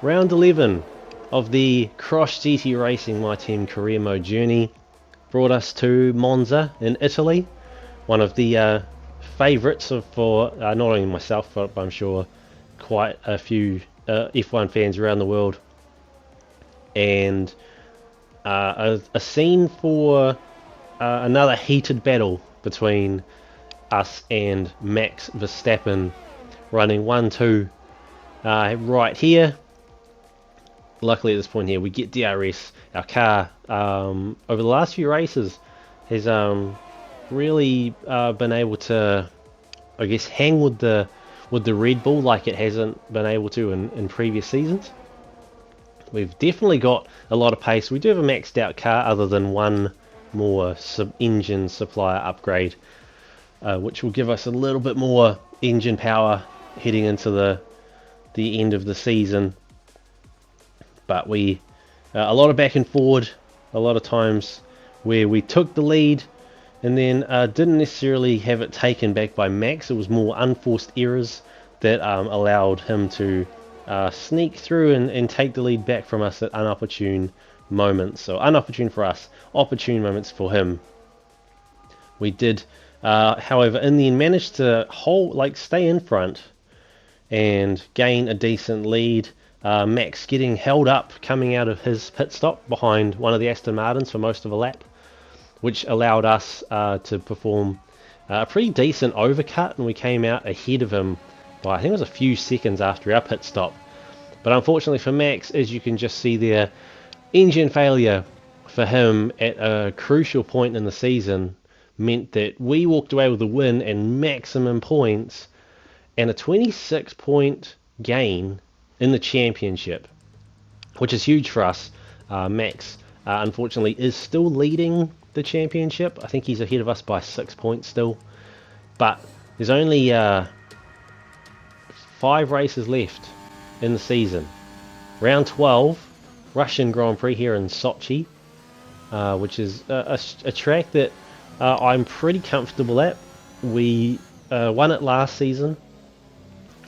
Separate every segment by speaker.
Speaker 1: Round 11 of the Cross GT Racing My Team career mode journey brought us to Monza in Italy, one of the favourites for not only myself but I'm sure quite a few F1 fans around the world, and a scene for another heated battle between us and Max Verstappen, running 1-2 right here. Luckily at this point here we get DRS. Our car over the last few races has really been able to, I guess, hang with the Red Bull like it hasn't been able to in previous seasons. We've definitely got a lot of pace. We do have a maxed out car other than one more engine supplier upgrade, which will give us a little bit more engine power heading into the end of the season. But we a lot of back and forward, a lot of times where we took the lead and then didn't necessarily have it taken back by Max. It was more unforced errors that allowed him to sneak through and take the lead back from us at unopportune moments. So unopportune for us, opportune moments for him. We did, however, in the end managed to stay in front and gain a decent lead. Max getting held up coming out of his pit stop behind one of the Aston Martins for most of a lap, which allowed us to perform a pretty decent overcut, and we came out ahead of him by, I think it was a few seconds after our pit stop. But unfortunately for Max, as you can just see there, engine failure for him at a crucial point in the season meant that we walked away with a win and maximum points and a 26 point gain in the championship, which is huge for us. Max unfortunately is still leading the championship. I think he's ahead of us by 6 points still, but there's only 5 races left in the season. Round 12, Russian Grand Prix here in Sochi, which is a track that I'm pretty comfortable at. We won it last season,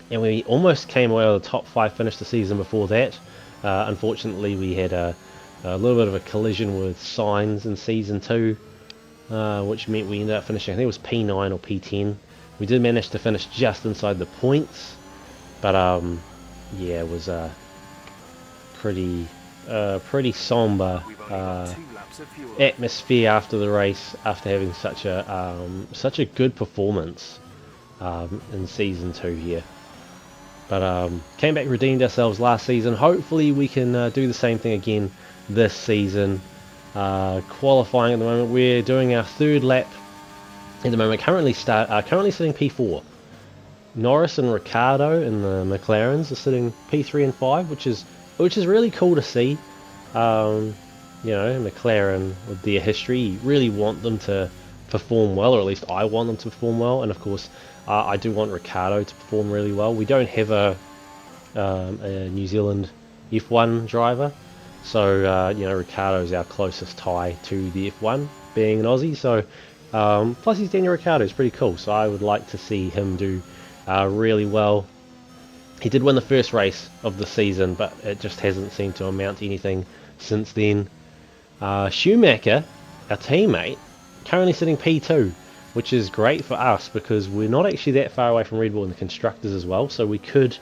Speaker 1: and we almost came away with a top 5 finish the season before that. Unfortunately, we had a little bit of a collision with Sainz in season 2, which meant we ended up finishing, I think it was P9 or P10. We did manage to finish just inside the points, but yeah, it was a pretty somber atmosphere after the race, after having such a good performance in season 2 here. But came back, redeemed ourselves last season. Hopefully we can do the same thing again this season. Qualifying at the moment, we're doing our 3rd lap at the moment. Currently sitting P4. Norris and Ricciardo in the McLarens are sitting P3 and 5, which is really cool to see. You know, McLaren with their history, you really want them to perform well, or at least I want them to perform well, and of course I do want Ricciardo to perform really well. We don't have a New Zealand F1 driver, so you know, Ricciardo is our closest tie to the F1, being an Aussie. So plus he's Daniel Ricciardo, is pretty cool, so I would like to see him do really well. He did win the first race of the season, but it just hasn't seemed to amount to anything since then. Schumacher, our teammate, currently sitting P2, which is great for us because we're not actually that far away from Red Bull in the constructors as well, so we could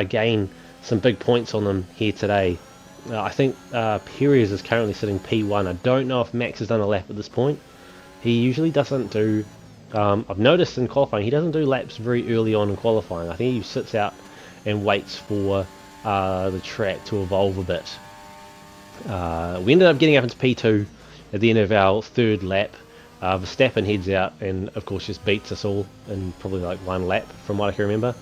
Speaker 1: gain some big points on them here today. I think Perez is currently sitting P1. I don't know if Max has done a lap at this point. He usually doesn't do, I've noticed in qualifying, he doesn't do laps very early on in qualifying. I think he sits out and waits for the track to evolve a bit. We ended up getting up into P2 at the end of our 3rd lap. Verstappen heads out and of course just beats us all in probably like 1 lap from what I can remember.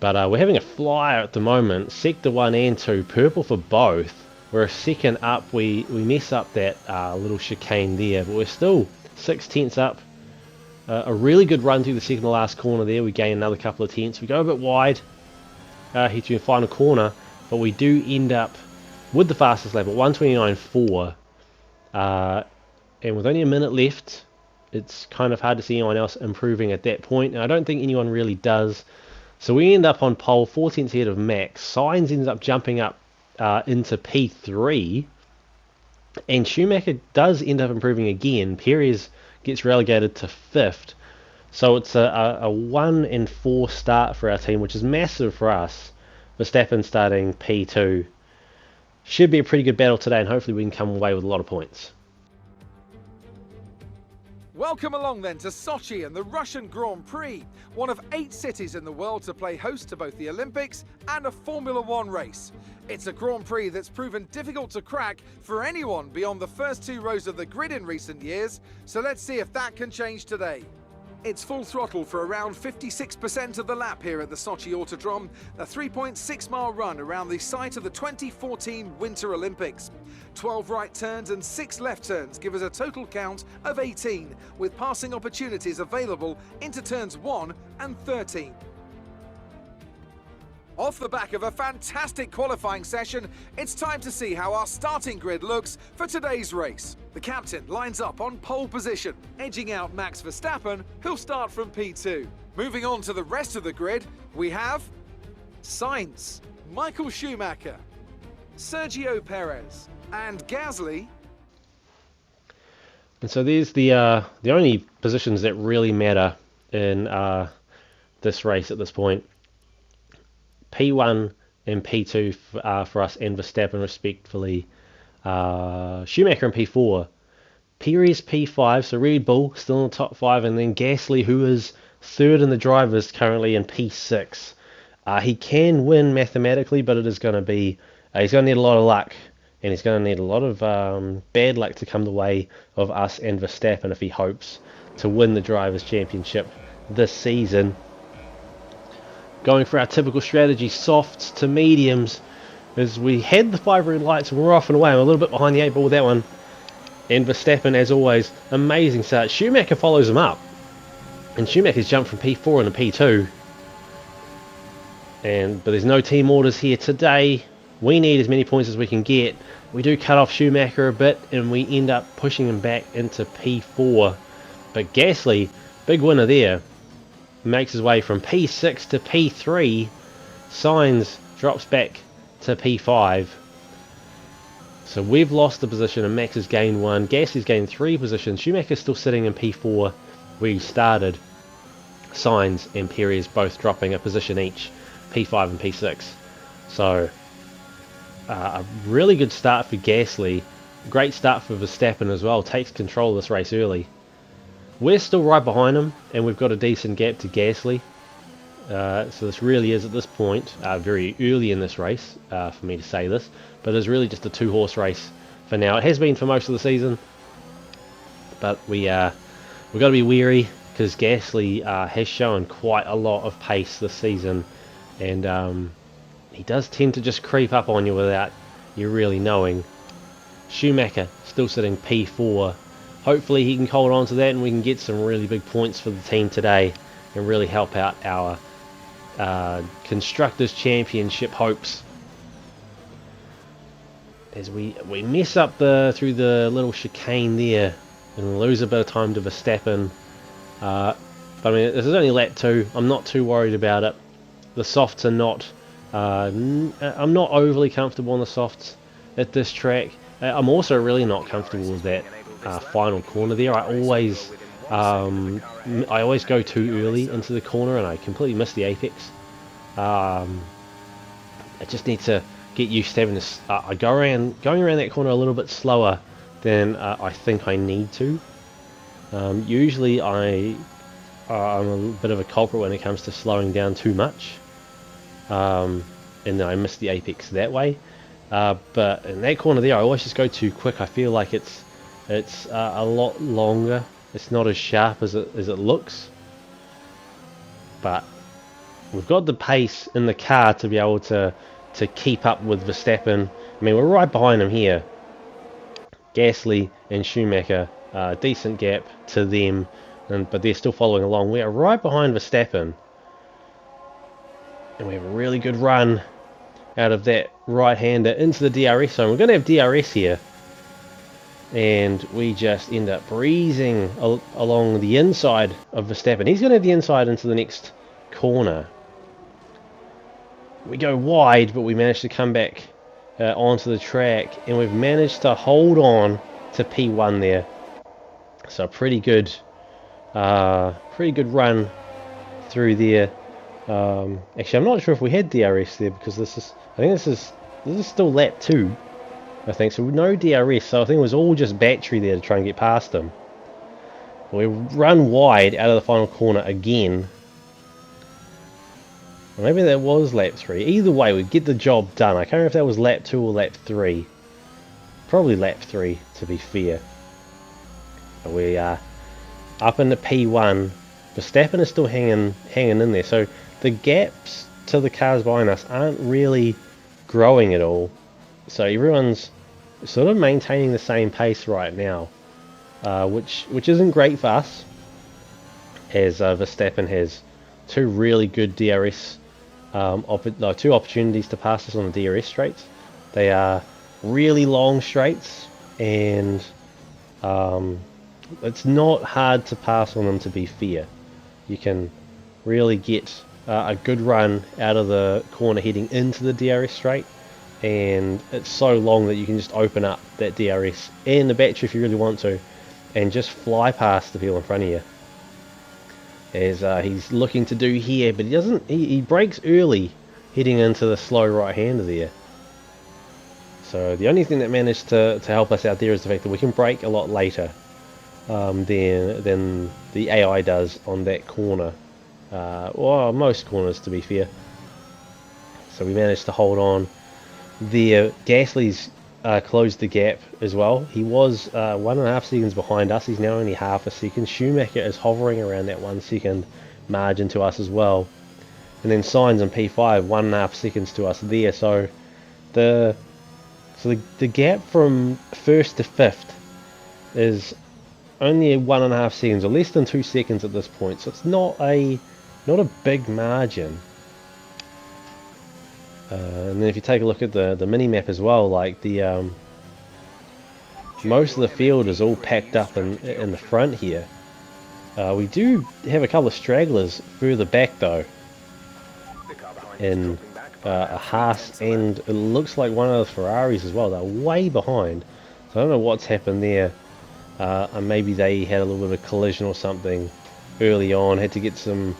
Speaker 1: But we're having a flyer at the moment. Sector 1 and 2, purple for both. We're a second up. We mess up that little chicane there, but we're still 6 tenths up. A really good run through the second to last corner there. We gain another couple of tenths. We go a bit wide here to the final corner, but we do end up with the fastest lap at 1:29.4. And with only a minute left, it's kind of hard to see anyone else improving at that point. And I don't think anyone really does. So we end up on pole, 14th ahead of Max. Sainz ends up jumping up into P3. And Schumacher does end up improving again. Perez gets relegated to 5th. So it's a 1 and 4 start for our team, which is massive for us. Verstappen starting P2. Should be a pretty good battle today, and hopefully we can come away with a lot of points.
Speaker 2: Welcome along then to Sochi and the Russian Grand Prix, one of 8 cities in the world to play host to both the Olympics and a Formula One race. It's a Grand Prix that's proven difficult to crack for anyone beyond the first 2 rows of the grid in recent years, so let's see if that can change today. It's full throttle for around 56% of the lap here at the Sochi Autodrome, a 3.6-mile run around the site of the 2014 Winter Olympics. 12 right turns and 6 left turns give us a total count of 18, with passing opportunities available into turns 1 and 13. Off the back of a fantastic qualifying session, it's time to see how our starting grid looks for today's race. The captain lines up on pole position, edging out Max Verstappen, who'll start from P2. Moving on to the rest of the grid, we have Sainz, Michael Schumacher, Sergio Perez, and Gasly.
Speaker 1: And so there's the only positions that really matter in this race at this point. P1 and P2 for us and Verstappen respectively. Schumacher in P4. Perez P5, so Red Bull still in the top 5, and then Gasly, who is 3rd in the drivers, currently in P6. He can win mathematically, but it is going to be he's going to need a lot of luck, and he's going to need a lot of bad luck to come the way of us and Verstappen if he hopes to win the Drivers' Championship this season. Going for our typical strategy, softs to mediums, as we had the 5 red lights and we're off and away. I'm a little bit behind the 8 ball with that one. And Verstappen, as always, amazing start. Schumacher follows him up, and Schumacher's jumped from P4 into P2. But there's no team orders here today. We need as many points as we can get. We do cut off Schumacher a bit, and we end up pushing him back into P4. But Gasly, big winner there, makes his way from P6 to P3. Sainz drops back to P5. So we've lost the position and Max has gained 1. Gasly's gained 3 positions. Schumacher's still sitting in P4 where he started. Sainz and Perez both dropping a position each, P5 and P6. So a really good start for Gasly. Great start for Verstappen as well. Takes control of this race early. We're still right behind him, and we've got a decent gap to Gasly. So this really is, at this point, very early in this race, for me to say this, but it's really just a 2-horse race for now. It has been for most of the season, but we've got to be wary, because Gasly has shown quite a lot of pace this season, and he does tend to just creep up on you without you really knowing. Schumacher still sitting P4. Hopefully he can hold on to that and we can get some really big points for the team today and really help out our Constructors' Championship hopes. As we mess up through the little chicane there and lose a bit of time to Verstappen. But I mean, this is only lap 2. I'm not too worried about it. The softs are not... I'm not overly comfortable on the softs at this track. I'm also really not comfortable with that final corner there. I always go too early into the corner and I completely miss the apex. I just need to get used to having this. Going around that corner a little bit slower than I think I need to. Usually I'm a bit of a culprit when it comes to slowing down too much, and then I miss the apex that way. But in that corner there, I always just go too quick. I feel like it's a lot longer. It's not as sharp as it looks. But we've got the pace in the car to be able to keep up with Verstappen. I mean, we're right behind him here. Gasly and Schumacher, decent gap to them, but they're still following along. We are right behind Verstappen. And we have a really good run out of that right-hander into the DRS zone. We're going to have DRS here. And we just end up breezing along the inside of Verstappen. He's going to have the inside into the next corner. we go wide, but we managed to come back onto the track, and we've managed to hold on to P1 there. So pretty good run through there. Actually, I'm not sure if we had DRS there, because I think this is still lap 2, I think. So no DRS, so I think it was all just battery there to try and get past them. We run wide out of the final corner again. Or maybe that was lap 3. Either way, we get the job done. I can't remember if that was lap 2 or lap 3. Probably lap 3, to be fair. But we are up into P1. Verstappen is still hanging in there. So the gaps to the cars behind us aren't really growing at all. So everyone's sort of maintaining the same pace right now. Which isn't great for us, as Verstappen has 2 really good DRS, 2 opportunities to pass us on the DRS straights. They are really long straights, and it's not hard to pass on them, to be fair. You can really get a good run out of the corner heading into the DRS straight, and it's so long that you can just open up that DRS and the battery if you really want to, and just fly past the people in front of you, as he's looking to do here. But he doesn't. He brakes early heading into the slow right-hander there. So the only thing that managed to help us out there is the fact that we can brake a lot later than the AI does on that corner. Well, most corners, to be fair. So we managed to hold on there. Gasly's closed the gap as well. He was 1.5 seconds behind us. He's now only half a second. Schumacher is hovering around that 1 second margin to us as well. And then Sainz in P5, 1.5 seconds to us there. So the gap from 1st to 5th is only 1.5 seconds, or less than 2 seconds at this point. So it's not a big margin. And then if you take a look at the mini map as well, like the most of the field is all packed up in the front here. We do have a couple of stragglers further back though, in a Haas, and it looks like one of the Ferraris as well. They're way behind, so I don't know what's happened there. And maybe they had a little bit of a collision or something early on. Had to get some,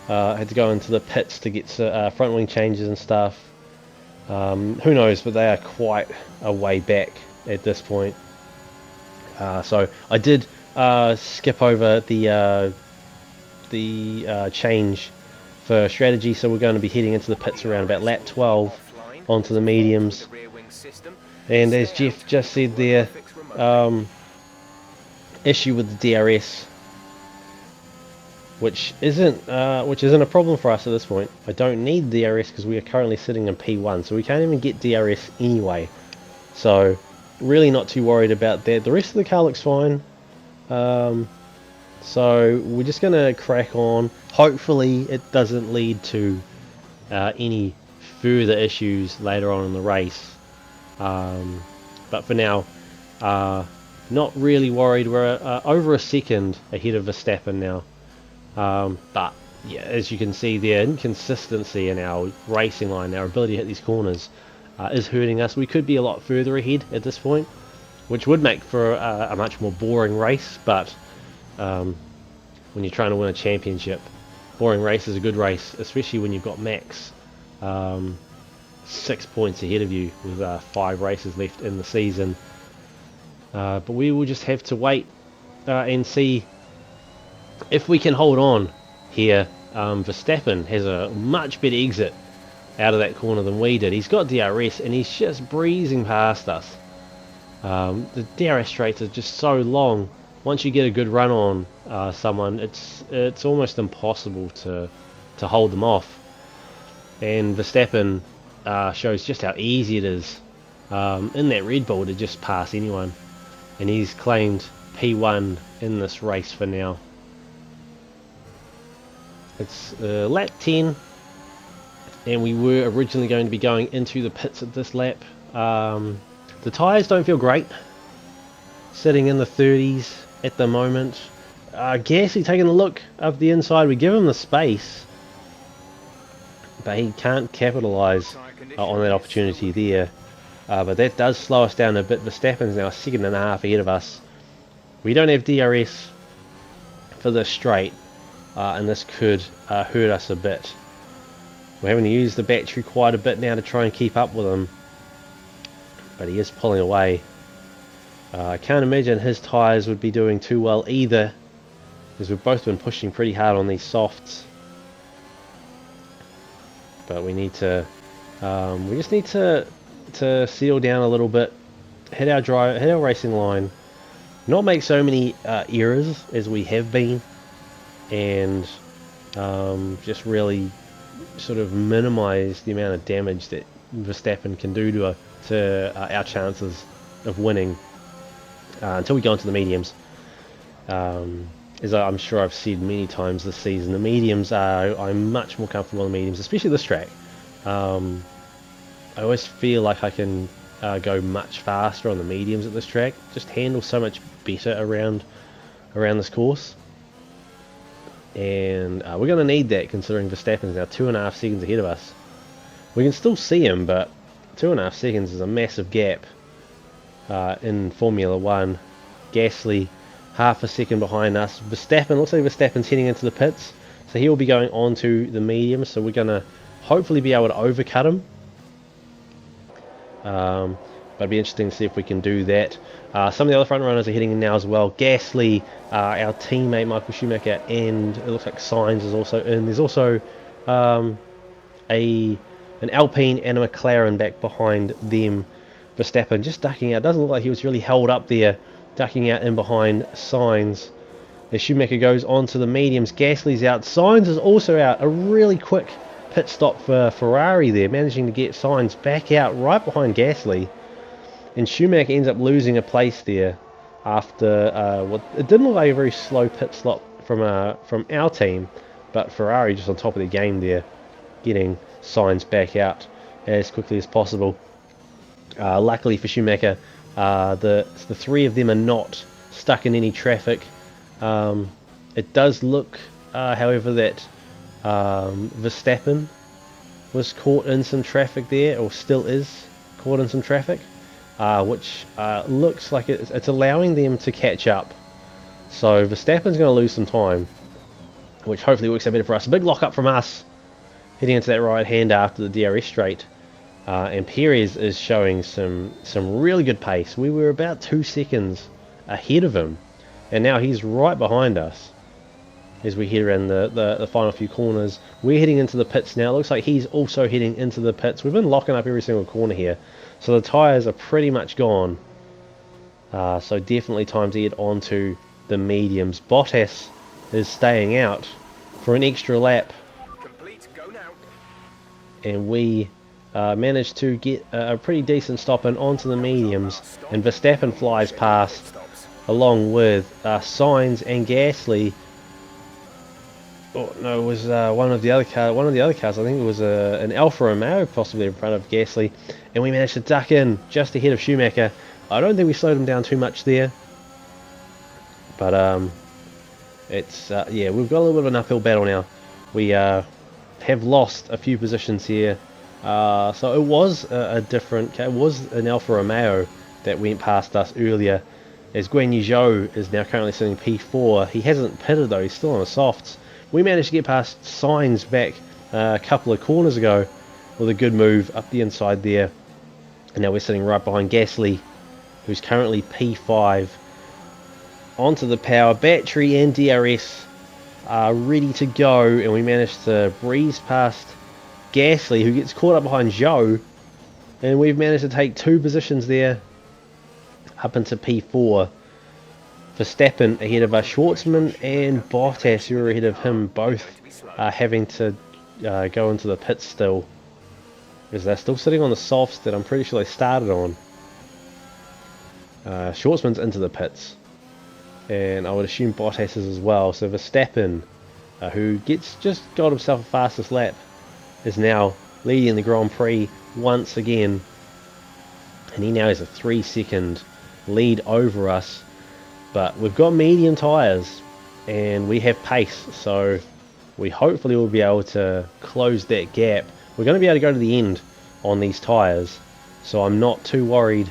Speaker 1: had to go into the pits to get front wing changes and stuff. Who knows? But they are quite a way back at this point. So I did skip over the change for strategy. So we're going to be heading into the pits around about lap 12 onto the mediums. And as Jeff just said there, issue with the DRS, which isn't a problem for us at this point. I don't need DRS because we are currently sitting in P1, so we can't even get DRS anyway. So really not too worried about that. The rest of the car looks fine. So we're just gonna crack on. Hopefully it doesn't lead to any further issues later on in the race. But for now, not really worried. We're over a second ahead of Verstappen now. But yeah, as you can see, the inconsistency in our racing line, our ability to hit these corners, is hurting us. We could be a lot further ahead at this point, which would make for a much more boring race. But when you're trying to win a championship, boring race is a good race, especially when you've got Max 6 points ahead of you with 5 races left in the season. But we will just have to wait and see if we can hold on here. Verstappen has a much better exit out of that corner than we did. He's got DRS and he's just breezing past us. The DRS straights are just so long. Once you get a good run on someone, it's almost impossible to hold them off. And Verstappen shows just how easy it is in that Red Bull to just pass anyone. And he's claimed P1 in this race for now. It's lap 10, and we were originally going to be going into the pits at this lap. The tyres don't feel great, sitting in the 30s at the moment. Gasly taking a look up the inside. We give him the space, but he can't capitalise on that opportunity there. But that does slow us down a bit. Verstappen's now a second and a half ahead of us. We don't have DRS for this straight, and this could hurt us a bit. We're having to use the battery quite a bit now to try and keep up with him, but he is pulling away. I can't imagine his tyres would be doing too well either, because we've both been pushing pretty hard on these softs. But we need to, we just need to settle down a little bit, hit our racing line, not make so many errors as we have been, and just really sort of minimise the amount of damage that Verstappen can do to our chances of winning until we go into the mediums. As I'm sure I've said many times this season, the mediums I'm much more comfortable in the mediums, especially this track. I always feel like I can go much faster on the mediums at this track, just handle so much better around this course. And we're going to need that, considering Verstappen's now 2.5 seconds ahead of us. We can still see him, but 2.5 seconds is a massive gap in Formula 1. Gasly half a second behind us. Verstappen, looks like Verstappen's heading into the pits, so he'll be going on to the medium, so we're going to hopefully be able to overcut him. But it'd be interesting to see if we can do that. Some of the other front runners are heading in now as well. Gasly, our teammate Michael Schumacher, and it looks like Sainz is also in. There's also an Alpine and a McLaren back behind them. Verstappen just ducking out. Doesn't look like he was really held up there, ducking out in behind Sainz. As Schumacher goes on to the mediums, Gasly's out. Sainz is also out. A really quick pit stop for Ferrari there, managing to get Sainz back out right behind Gasly. And Schumacher ends up losing a place there after what it didn't look like a very slow pit stop from our team, but Ferrari just on top of the game there, getting Sainz back out as quickly as possible. Luckily for Schumacher, the three of them are not stuck in any traffic. It does look, however, that Verstappen was caught in some traffic there, or still is caught in some traffic. Which looks like it's allowing them to catch up. So Verstappen's going to lose some time, which hopefully works out better for us. A big lock up from us, heading into that right hand after the DRS straight. And Perez is showing some really good pace. We were about 2 seconds ahead of him, and now he's right behind us as we head around the final few corners. We're heading into the pits now. It looks like he's also heading into the pits. We've been locking up every single corner here, so the tyres are pretty much gone. So definitely time to get onto the mediums. Bottas is staying out for an extra lap.
Speaker 2: Complete, go now.
Speaker 1: And we managed to get a pretty decent stop in onto the mediums, and Verstappen flies past along with Sainz and Gasly. Oh no, it was one of the other cars. I think it was an Alfa Romeo possibly in front of Gasly, and we managed to duck in just ahead of Schumacher. I don't think we slowed him down too much there, but it's yeah, we've got a little bit of an uphill battle now. We have lost a few positions here, so it was it was an Alfa Romeo that went past us earlier, as Guan Yu Zhou is now currently sitting P4. He hasn't pitted though, he's still on the softs. We managed to get past Sainz back a couple of corners ago with a good move up the inside there. And now we're sitting right behind Gasly, who's currently P5. Onto the power. Battery and DRS are ready to go. And we managed to breeze past Gasly, who gets caught up behind Zhou. And we've managed to take 2 positions there up into P4. Verstappen ahead of us, Schwartzman and Bottas, who are ahead of him, both having to go into the pits still, because they're still sitting on the softs that I'm pretty sure they started on. Schwartzman's into the pits, and I would assume Bottas is as well. So Verstappen, who just got himself a fastest lap, is now leading the Grand Prix once again, and he now has a 3-second lead over us. But we've got medium tyres and we have pace, so we hopefully will be able to close that gap. We're going to be able to go to the end on these tyres, so I'm not too worried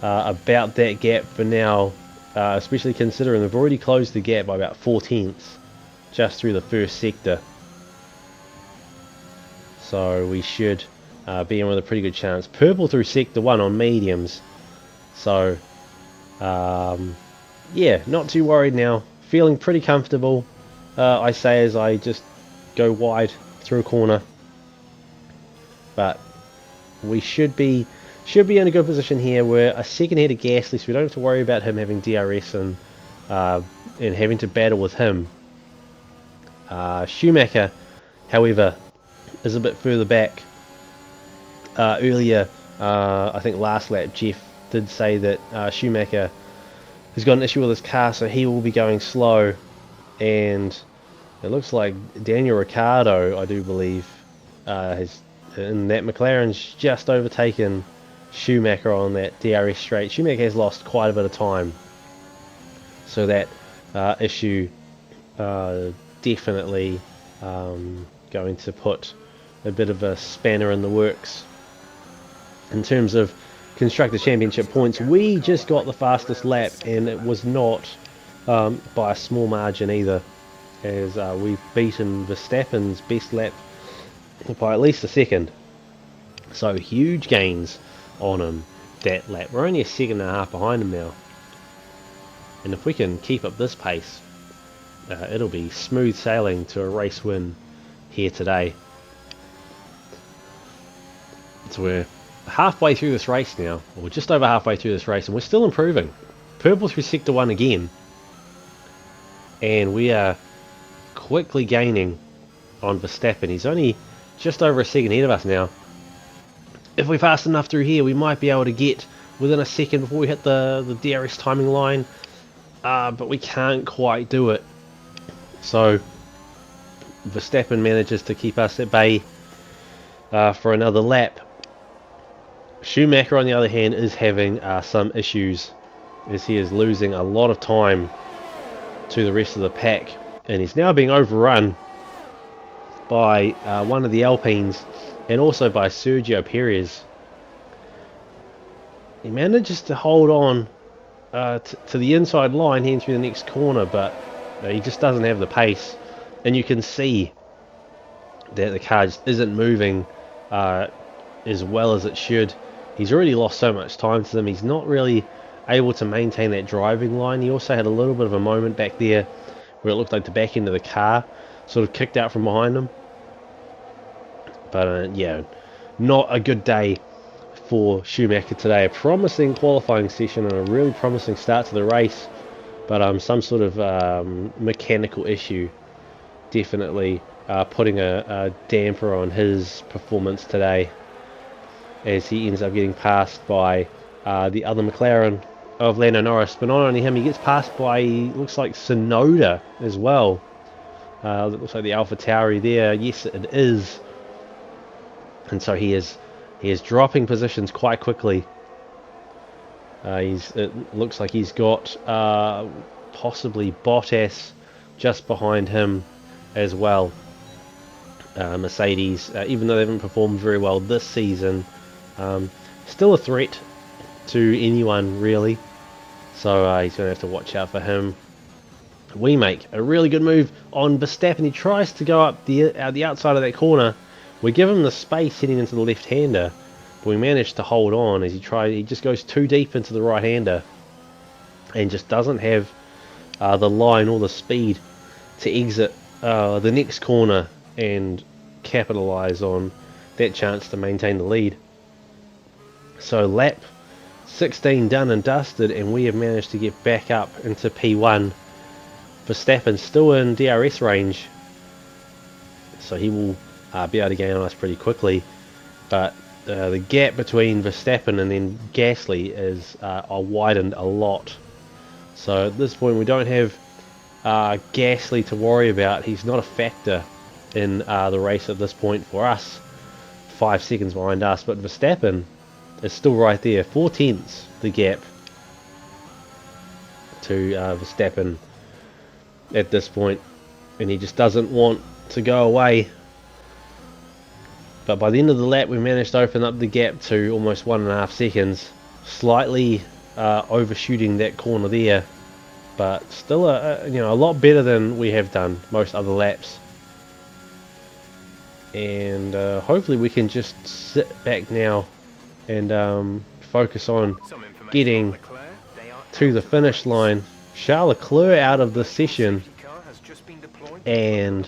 Speaker 1: about that gap for now, especially considering we've already closed the gap by about 4/10 just through the first sector. So we should be in with a pretty good chance. Purple through sector 1 on mediums. So yeah, not too worried now. Feeling pretty comfortable, I say, as I just go wide through a corner. But we should be in a good position here. We're a second ahead of Gasly, so we don't have to worry about him having DRS and having to battle with him. Schumacher, however, is a bit further back. Earlier, I think last lap, Jeff did say that Schumacher has got an issue with his car, so he will be going slow. And it looks like Daniel Ricciardo, I do believe, in that McLaren's just overtaken Schumacher on that DRS straight. Schumacher has lost quite a bit of time, so that issue definitely going to put a bit of a spanner in the works. In terms of Constructor Championship points, we just got the fastest lap, and it was not by a small margin either, as we've beaten Verstappen's best lap by at least a second. So huge gains on him that lap. We're only a second and a half behind him now, and if we can keep up this pace, it'll be smooth sailing to a race win here today. So we're halfway through this race now, or just over halfway through this race, and we're still improving. Purple through sector 1 again, and we are quickly gaining on Verstappen. He's only just over a second ahead of us now. If we're fast enough through here, we might be able to get within a second before we hit the DRS timing line, but we can't quite do it. So Verstappen manages to keep us at bay for another lap. Schumacher, on the other hand, is having some issues, as he is losing a lot of time to the rest of the pack, and he's now being overrun by one of the Alpines and also by Sergio Perez. He manages to hold on to the inside line heading through the next corner, but he just doesn't have the pace, and you can see that the car just isn't moving as well as it should. He's already lost so much time to them. He's not really able to maintain that driving line. He also had a little bit of a moment back there where it looked like the back end of the car sort of kicked out from behind him. But yeah, not a good day for Schumacher today. A promising qualifying session and a really promising start to the race, but some sort of mechanical issue definitely putting a damper on his performance today, as he ends up getting passed by the other McLaren of Lando Norris. But not only him, he gets passed by, looks like, Tsunoda as well. That looks like the AlphaTauri there. Yes, it is. And so he is dropping positions quite quickly. It looks like he's got possibly Bottas just behind him as well. Mercedes, even though they haven't performed very well this season, still a threat to anyone really, so he's going to have to watch out for him. We make a really good move on Verstappen. He tries to go up the outside of that corner. We give him the space heading into the left-hander, but we manage to hold on as he just goes too deep into the right-hander and just doesn't have the line or the speed to exit the next corner and capitalize on that chance to maintain the lead. So lap 16 done and dusted, and we have managed to get back up into P1. Verstappen still in DRS range, so he will be able to gain on us pretty quickly, but the gap between Verstappen and then Gasly is widened a lot. So at this point we don't have Gasly to worry about. He's not a factor in the race at this point for us, 5 seconds behind us, but Verstappen is still right there, 4/10 the gap to Verstappen at this point, and he just doesn't want to go away. But by the end of the lap, we managed to open up the gap to almost 1.5 seconds, slightly overshooting that corner there, but still a lot better than we have done most other laps. And hopefully we can just sit back now and focus on getting to the finish line. Charles Leclerc out of the session, and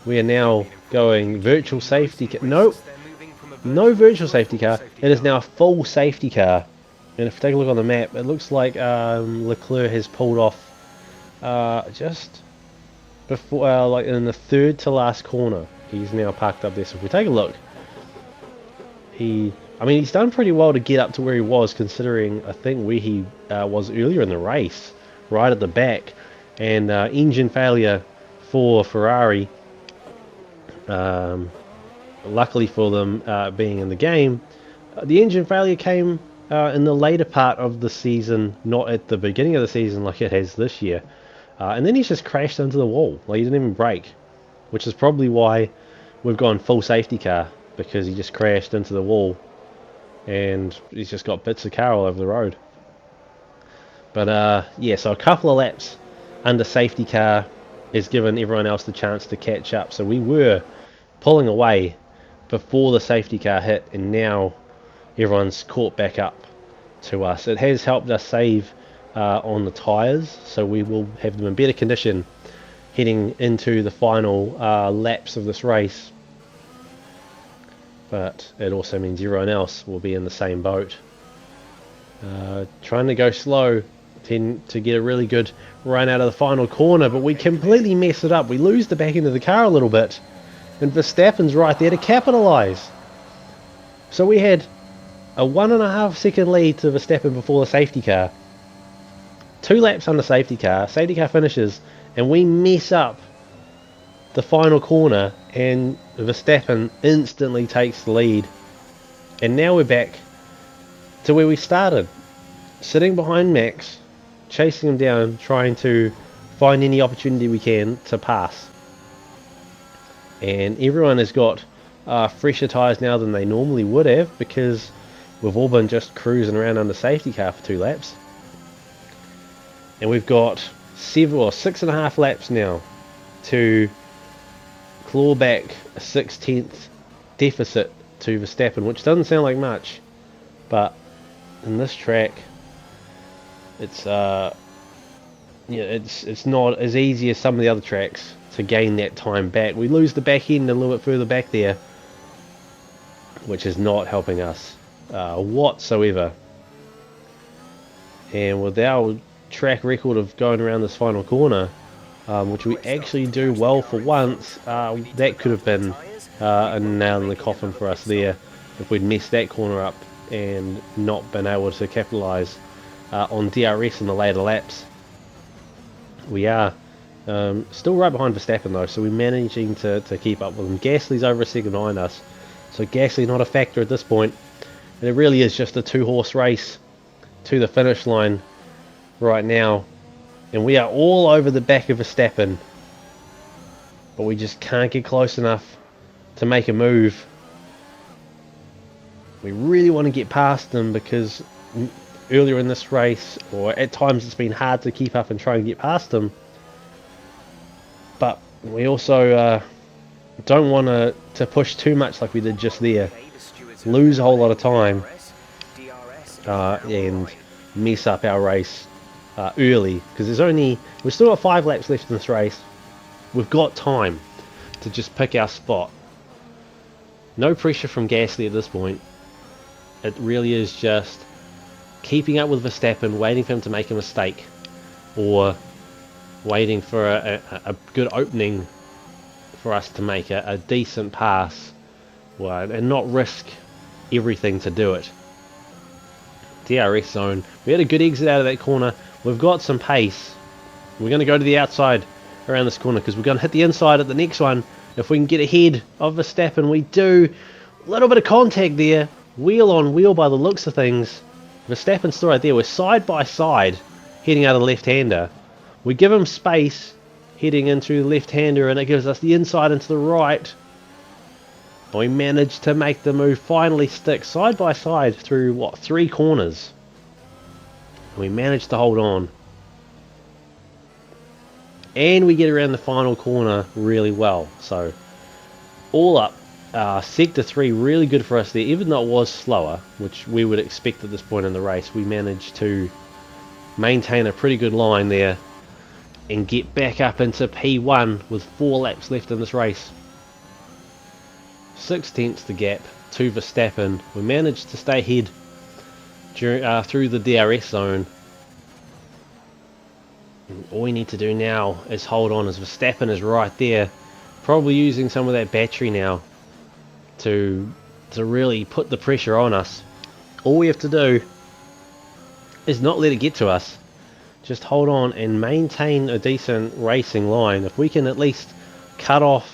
Speaker 1: we are now going virtual safety car. No virtual safety car. It is now a full safety car. And if we take a look on the map, it looks like Leclerc has pulled off just before, like in the third to last corner. He's now parked up there. So if we take a look, he's done pretty well to get up to where he was, considering I think where he was earlier in the race, right at the back. And engine failure for Ferrari. Luckily for them being in the game, the engine failure came in the later part of the season, not at the beginning of the season like it has this year. And then he's just crashed into the wall. Like, he didn't even brake, which is probably why we've gone full safety car, because he just crashed into the wall and he's just got bits of car all over the road. But yeah, so a couple of laps under safety car has given everyone else the chance to catch up. So we were pulling away before the safety car hit, and now everyone's caught back up to us. It has helped us save on the tyres, so we will have them in better condition heading into the final laps of this race. But it also means everyone else will be in the same boat. Trying to go slow to get a really good run out of the final corner, but we completely mess it up. We lose the back end of the car a little bit, and Verstappen's right there to capitalise. So we had a 1.5 second lead to Verstappen before the safety car. 2 laps under safety car finishes, and we mess up the final corner, and Verstappen instantly takes the lead. And now we're back to where we started, sitting behind Max, chasing him down, trying to find any opportunity we can to pass. And everyone has got fresher tyres now than they normally would have, because we've all been just cruising around under safety car for 2 laps. And we've got 6.5 laps now to claw back a 6/10 deficit to Verstappen, which doesn't sound like much, but in this track, it's it's not as easy as some of the other tracks to gain that time back. We lose the back end a little bit further back there, which is not helping us whatsoever. And with our track record of going around this final corner, which we actually do well for once, that could have been a nail in the coffin for us there if we'd messed that corner up and not been able to capitalise on DRS in the later laps. We are still right behind Verstappen though, so we're managing to keep up with him. Gasly's over a second behind us, so Gasly not a factor at this point, and it really is just a 2-horse race to the finish line right now, and we are all over the back of Verstappen, but we just can't get close enough to make a move. We really want to get past them, because earlier in this race, or at times, it's been hard to keep up and try and get past them, but we also don't want to push too much like we did just there, lose a whole lot of time and mess up our race early, because we've still got 5 laps left in this race. We've got time to just pick our spot. No pressure from Gasly at this point. It really is just keeping up with Verstappen, waiting for him to make a mistake, or waiting for a good opening for us to make a decent pass, and not risk everything to do it. DRS zone. We had a good exit out of that corner. We've got some pace. We're going to go to the outside around this corner, because we're going to hit the inside at the next one. If we can get ahead of Verstappen, we do. A little bit of contact there. Wheel on wheel by the looks of things. Verstappen's still right there. We're side by side heading out of the left-hander. We give him space heading into the left-hander, and it gives us the inside into the right. We managed to make the move finally stick side by side through, what, 3 corners. We managed to hold on. And we get around the final corner really well. So, all up, Sector 3 really good for us there. Even though it was slower, which we would expect at this point in the race, we managed to maintain a pretty good line there and get back up into P1 with 4 laps left in this race. 6 tenths the gap to Verstappen. We managed to stay ahead through the DRS zone. And all we need to do now is hold on, as Verstappen is right there, probably using some of that battery now to really put the pressure on us. All we have to do is not let it get to us. Just hold on and maintain a decent racing line. If we can at least cut off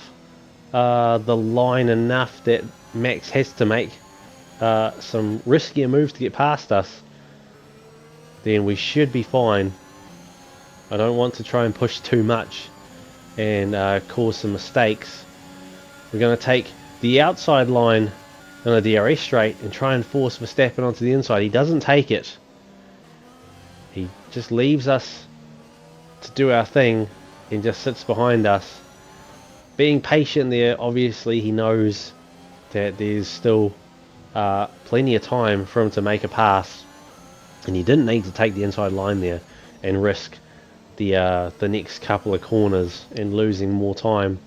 Speaker 1: the line enough that Max has to make some riskier moves to get past us, then we should be fine. I don't want to try and push too much and cause some mistakes. We're going to take the outside line on the DRS straight and try and force Verstappen onto the inside. He doesn't take it. He just leaves us to do our thing and just sits behind us. Being patient there, obviously he knows that there's still plenty of time for him to make a pass, and he didn't need to take the inside line there and risk the next couple of corners and losing more time.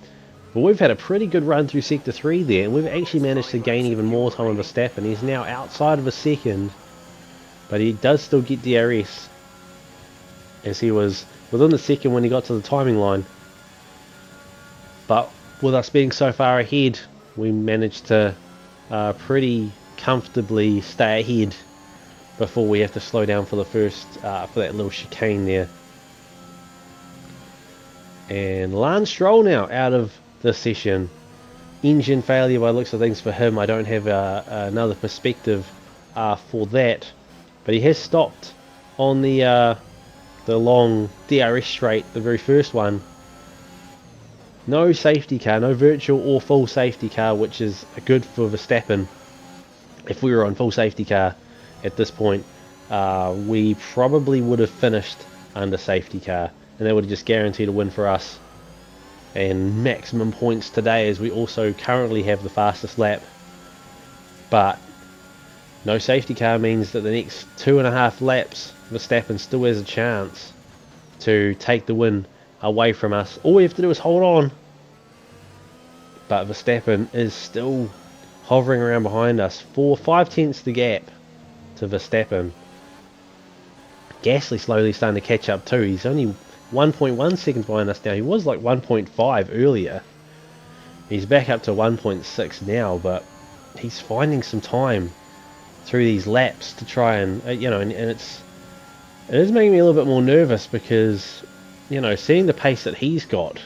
Speaker 1: But we've had a pretty good run through Sector 3 there, and we've actually managed to gain even more time on Verstappen. He's now outside of a second, but he does still get DRS, as he was within the second when he got to the timing line. But with us being so far ahead, we managed to pretty comfortably stay ahead before we have to slow down for the first, for that little chicane there. And Lance Stroll now out of the session. Engine failure by the looks of things for him. I don't have another perspective for that. But he has stopped on the long DRS straight, the very first one. No safety car, no virtual or full safety car, which is good for Verstappen. If we were on full safety car at this point, we probably would have finished under safety car, and that would have just guaranteed a win for us and maximum points today, as we also currently have the fastest lap. But no safety car means that the next 2.5 laps Verstappen still has a chance to take the win away from us. All we have to do is hold on, but Verstappen is still hovering around behind us. 5 tenths the gap to Verstappen. Gasly slowly starting to catch up too. He's only 1.1 seconds behind us now. He was like 1.5 earlier. He's back up to 1.6 now, but he's finding some time through these laps to try and and it is making me a little bit more nervous, because seeing the pace that he's got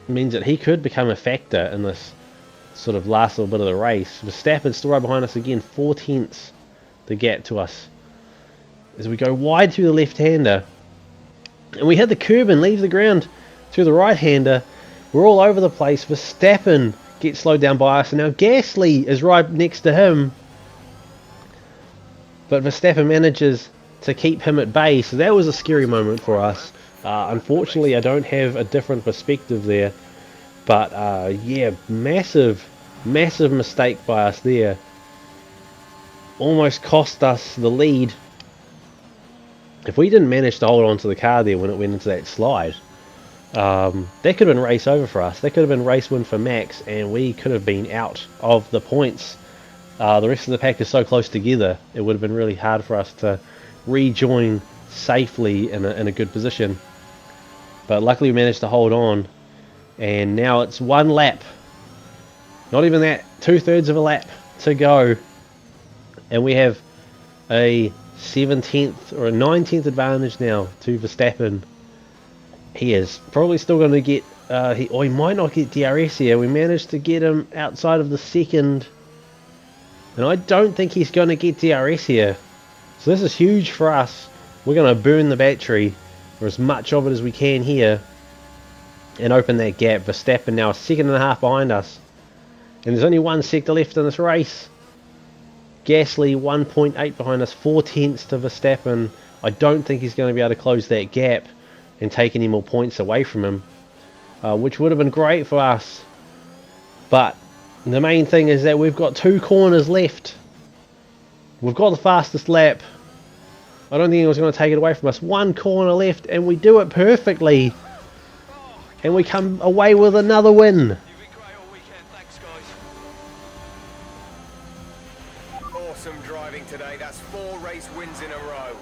Speaker 1: means that he could become a factor in this sort of last little bit of the race. Verstappen's still right behind us again, 4 tenths the gap to us as we go wide through the left-hander, and we hit the curb and leave the ground through the right-hander. We're all over the place. Verstappen gets slowed down by us, and now Gasly is right next to him, but Verstappen manages to keep him at bay, so that was a scary moment for us. Unfortunately, I don't have a different perspective there, but yeah, massive mistake by us there. Almost cost us the lead. If we didn't manage to hold on to the car there when it went into that slide, that could have been race over for us. That could have been race win for Max, and we could have been out of the points. The rest of the pack is so close together, it would have been really hard for us to rejoin safely in a good position. But luckily we managed to hold on, and now it's 1 lap, not even that, 2/3 of a lap to go, and we have a 7/10 or a 9/10 advantage now to Verstappen. He is probably still going to get he might not get DRS here. We managed to get him outside of the second, and I don't think he's going to get DRS here. So this is huge for us. We're going to burn the battery or as much of it as we can here, and open that gap. Verstappen now a second and a half behind us, and there's only one sector left in this race. Gasly 1.8 behind us, 4 tenths to Verstappen. I don't think he's going to be able to close that gap and take any more points away from him, which would have been great for us. But the main thing is that we've got 2 corners left. We've got the fastest lap. I don't think anyone's going to take it away from us. 1 corner left, and we do it perfectly. And we come away with another win.
Speaker 3: Awesome driving today. That's 4 race wins in a row.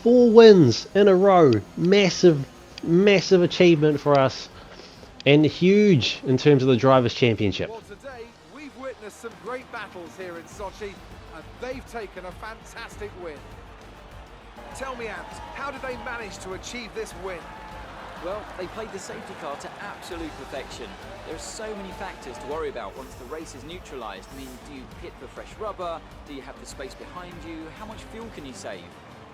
Speaker 1: 4 wins in a row. Massive, massive achievement for us. And huge in terms of the Drivers' Championship.
Speaker 2: Well, today we've witnessed some great battles here in Sochi, and they've taken a fantastic win. Tell me, Ant, how did they manage to achieve this win?
Speaker 4: Well, they played the safety car to absolute perfection. There are so many factors to worry about once the race is neutralised. I mean, do you pit for fresh rubber? Do you have the space behind you? How much fuel can you save?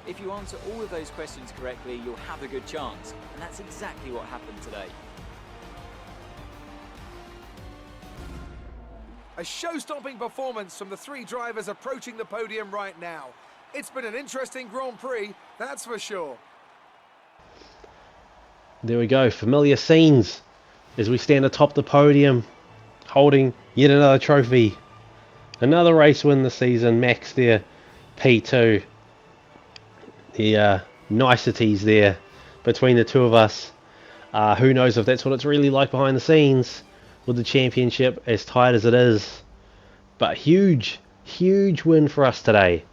Speaker 4: If you answer all of those questions correctly, you'll have a good chance. And that's exactly what happened today.
Speaker 2: A show-stopping performance from the 3 drivers approaching the podium right now. It's been an interesting Grand Prix, that's for sure.
Speaker 1: There we go, familiar scenes as we stand atop the podium holding yet another trophy. Another race win this season. Max there, P2. The niceties there between the two of us. Who knows if that's what it's really like behind the scenes with the championship as tight as it is. But huge, huge win for us today.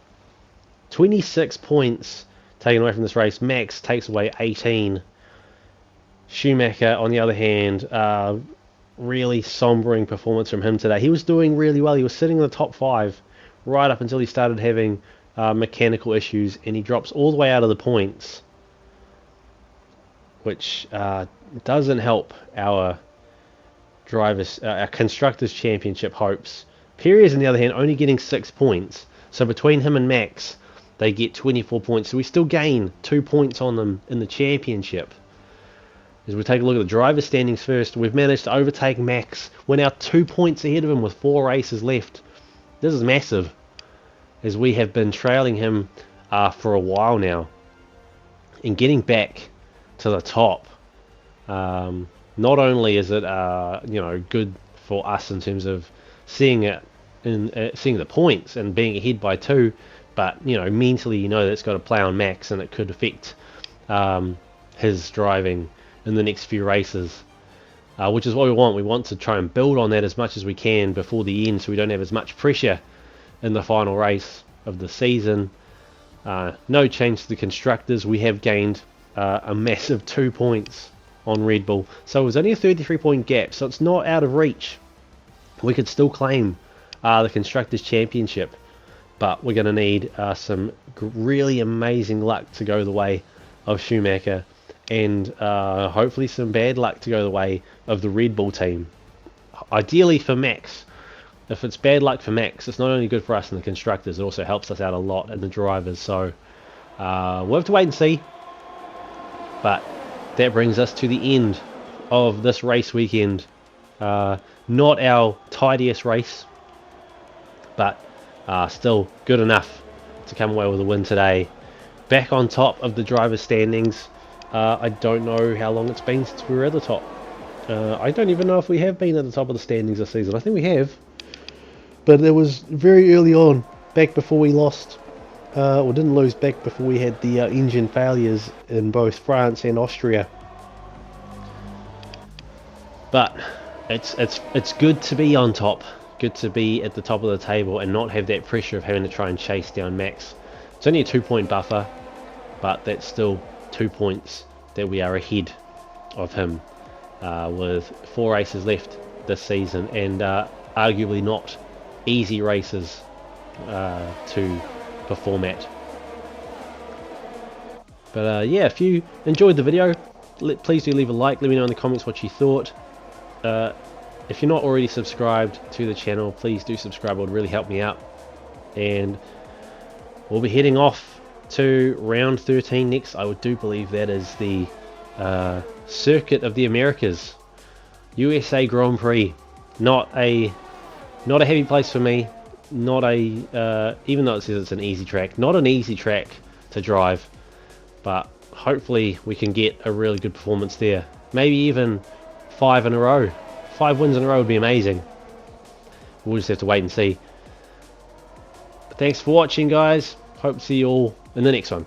Speaker 1: 26 points taken away from this race. Max takes away 18. Schumacher, on the other hand, really sombering performance from him today. He was doing really well. He was sitting in the top 5 right up until he started having mechanical issues, and he drops all the way out of the points, which doesn't help our our constructors championship hopes. Perez, on the other hand, only getting 6 points, so between him and Max they get 24 points, so we still gain 2 points on them in the championship. As we take a look at the driver standings first, we've managed to overtake Max. We're now 2 points ahead of him with 4 races left. This is massive, as we have been trailing him for a while now, and getting back to the top. Not only is it good for us in terms of seeing it in seeing the points and being ahead by 2, but mentally that's got to play on Max, and it could affect his driving in the next few races, which is what we want. We want to try and build on that as much as we can before the end, so we don't have as much pressure in the final race of the season. No change to the constructors. We have gained a massive 2 points on Red Bull, so it was only a 33-point gap, so it's not out of reach. We could still claim the constructors championship, but we're going to need some really amazing luck to go the way of Schumacher, and hopefully some bad luck to go the way of the Red Bull team. Ideally for Max. If it's bad luck for Max, it's not only good for us in the constructors, it also helps us out a lot in the drivers. So we'll have to wait and see. But that brings us to the end of this race weekend. Not our tidiest race, but still good enough to come away with a win today. Back on top of the drivers' standings. I don't know how long it's been since we were at the top. I don't even know if we have been at the top of the standings this season. I think we have, but it was very early on, back before we lost, or didn't lose, back before we had the engine failures in both France and Austria. But it's good to be on top, good to be at the top of the table and not have that pressure of having to try and chase down Max. It's only a 2-point buffer, but that's still 2 points that we are ahead of him, with 4 races left this season, and arguably not easy races to perform at. But yeah, if you enjoyed the video, please do leave a like. Let me know in the comments what you thought. If you're not already subscribed to the channel, please do subscribe. It would really help me out. And we'll be heading off to round 13 next. I do believe that is the Circuit of the Americas, USA Grand Prix. Not a heavy place for me. Not a even though it says it's an easy track, not an easy track to drive, but hopefully we can get a really good performance there. Maybe even 5 in a row. 5 wins in a row would be amazing. We'll just have to wait and see. Thanks for watching, guys. Hope to see you all in the next one.